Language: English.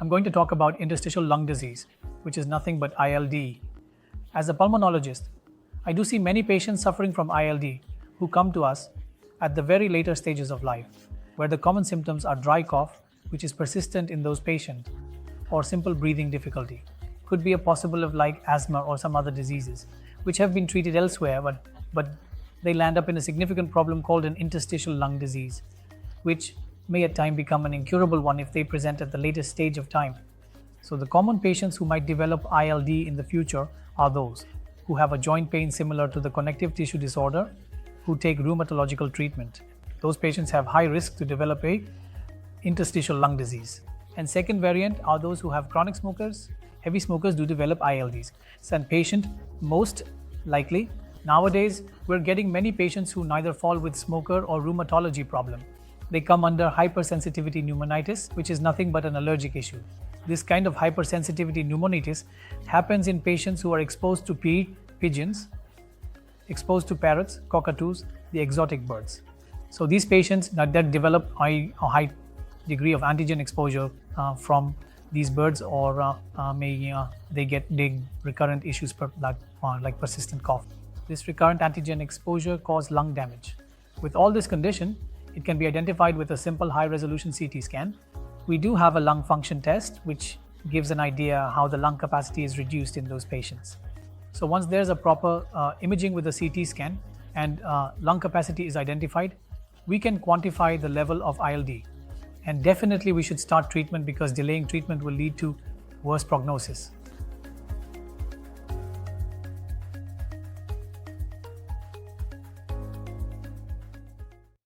I'm going to talk about interstitial lung disease, which is nothing but ILD. As a pulmonologist, I do see many patients suffering from ILD who come to us at the very later stages of life, where the common symptoms are dry cough, which is persistent in those patients, or simple breathing difficulty. Could be a possible of like asthma or some other diseases, which have been treated elsewhere, but they land up in a significant problem called an interstitial lung disease, which may at time become an incurable one if they present at the latest stage of time. So the common patients who might develop ILD in the future are those who have a joint pain similar to the connective tissue disorder, who take rheumatological treatment. Those patients have high risk to develop a interstitial lung disease. And second variant are those who have chronic smokers. Heavy smokers do develop ILDs. And patient most likely, nowadays we're getting many patients who neither fall with smoker or rheumatology problem. They come under hypersensitivity pneumonitis, which is nothing but an allergic issue. This kind of hypersensitivity pneumonitis happens in patients who are exposed to pigeons, exposed to parrots, cockatoos, the exotic birds. So these patients that develop a high degree of antigen exposure from these birds, or they get recurrent issues like persistent cough. This recurrent antigen exposure causes lung damage. With all this condition, it can be identified with a simple high-resolution CT scan. We do have a lung function test, which gives an idea how the lung capacity is reduced in those patients. So once there's a proper imaging with a CT scan and lung capacity is identified, we can quantify the level of ILD. And definitely we should start treatment, because delaying treatment will lead to worse prognosis.